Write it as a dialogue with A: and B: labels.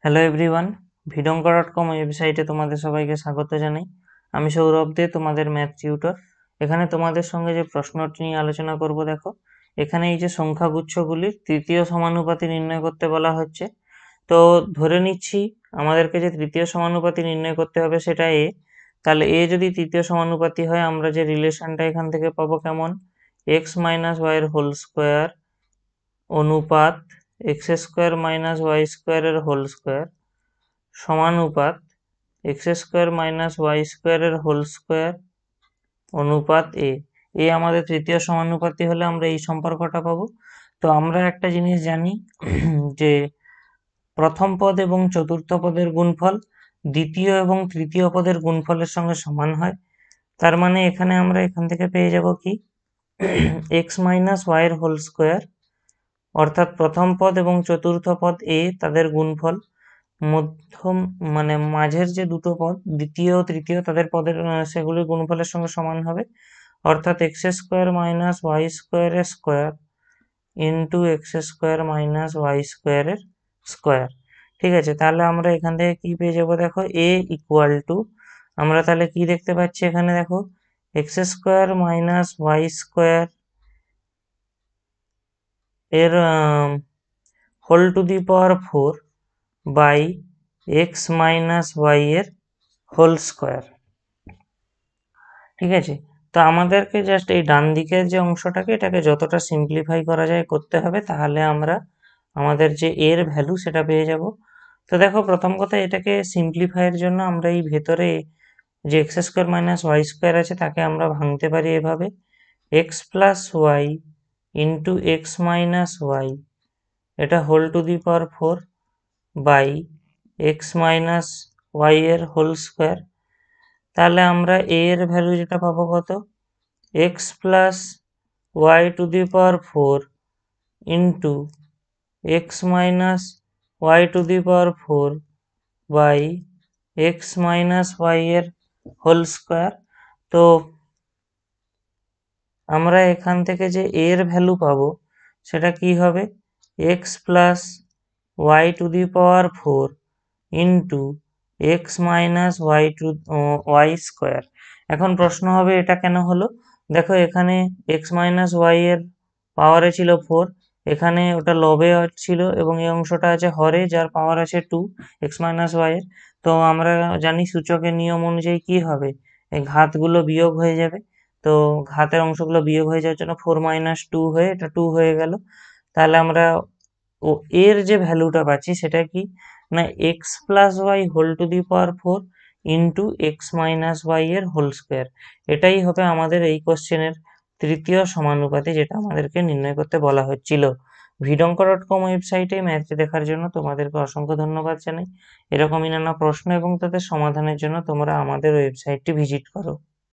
A: Hello everyone, ভিডঙ্কা.com ওয়েবসাইটে তোমাদের সবাইকে স্বাগত জানাই। আমি সৌরভ দে, তোমাদের ম্যাথ টিউটর। এখানে তোমাদের সঙ্গে যে প্রশ্নটি নিয়ে আলোচনা করব, দেখো এখানে এই যে সংখ্যাগুচ্ছগুলির তৃতীয় সমানুপাতি নির্ণয় করতে বলা হচ্ছে। তো ধরে নিচ্ছি আমাদেরকে যে তৃতীয় সমানুপাতি নির্ণয় করতে হবে সেটা এ। তাহলে এ যদি তৃতীয় সমানুপাতি হয়, আমরা যে রিলেশনটা এখান থেকে পাবো কেমন, এক্স মাইনাস ওয়াই এর হোল স্কোয়ার অনুপাত এক্স স্কোয়ার মাইনাস ওয়াই স্কোয়ারের হোল স্কোয়ার সমানুপাত এক্স স্কোয়ার মাইনাস ওয়াই স্কোয়ারের হোল স্কোয়ার অনুপাত এ আমাদের তৃতীয় সমানুপাতি হলে আমরা এই সম্পর্কটা পাবো। তো আমরা একটা জিনিস জানি যে প্রথম পদ এবং চতুর্থ পদের গুণফল দ্বিতীয় এবং তৃতীয় পদের গুণফলের সঙ্গে সমান হয়। তার মানে এখানে আমরা এখান থেকে পেয়ে যাব কি, এক্স মাইনাস ওয়াই এর হোল স্কোয়ার, অর্থাৎ প্রথম পদ এবং চতুর্থ পদ তাদের গুণফল, মধ্যম মানে মাঝের যে দুটো পদ দ্বিতীয় ও তৃতীয় তাদের পদের সেগুলির গুণফলের সঙ্গে সমান হবে, অর্থাৎ এক্স স্কোয়ার মাইনাস ওয়াই স্কোয়ারের square into x square minus Y স্কোয়ারের স্কোয়ার। ঠিক আছে, তাহলে আমরা এখান থেকে কি পেয়ে যাবো, দেখো এ ইকুয়াল টু, আমরা তাহলে কি দেখতে পাচ্ছি এখানে, দেখো X square minus Y square এর whole to the power 4 by X minus Y এর হোল স্কোয়ার। ঠিক আছে, তো আমাদেরকে জাস্ট এই ডান দিকের যে অংশটাকে এটাকে যতটা সিম্পলিফাই করা যায় করতে হবে, তাহলে আমরা আমাদের যে এর ভ্যালু সেটা পেয়ে যাব। তো দেখো প্রথম কথা, এটাকে সিম্পলিফাইয়ের জন্য আমরা এই ভেতরে যে X square minus Y square আছে তাকে আমরা ভাঙতে পারি এভাবে, X plus Y into x minus Y, এটা whole to the power 4 by X minus Y এর হোল স্কোয়ার। তাহলে আমরা এ এর ভ্যালু যেটা পাবো কত, X plus Y to the power 4 into x minus Y to the power 4 by X minus Y এর whole square. তো আমরা এখান থেকে যে এর ভ্যালু পাবো সেটা কি হবে, x plus Y to the power 4 into x minus Y square. এখন প্রশ্ন হবে এটা কেন হলো, দেখো এখানে এক্স মাইনাস ওয়াই এর পাওয়ারে ছিল 4, এখানে ওটা লবে ছিল এবং এই অংশটা আছে হরে যার পাওয়ার আছে 2 এক্স মাইনাস ওয়াই এর। তো আমরা জানি সূচকের নিয়ম অনুযায়ী কি হবে, এই ঘাতগুলো বিয়োগ হয়ে যাবে। তো ঘাতের অংশগুলো বিয়োগ হয়ে যাওয়ার জন্য 4 মাইনাস 2 হয়ে এটা 2 হয়ে গেল। তাহলে আমরা এর যে ভ্যালুটা পাচ্ছি সেটা কি না, x plus y whole to the power 4 into x minus Y এর হোল স্কোয়ার। এটাই হবে আমাদের এই কোশ্চেনের তৃতীয় সমানুপাতি, যেটা আমাদেরকে নির্ণয় করতে বলা হচ্ছিল। ভিডঙ্কা.com ওয়েবসাইটে ম্যাথটি দেখার জন্য তোমাদেরকে অসংখ্য ধন্যবাদ জানাই। এরকমই নানা প্রশ্ন এবং তাদের সমাধানের জন্য তোমরা আমাদের ওয়েবসাইটটি ভিজিট করো।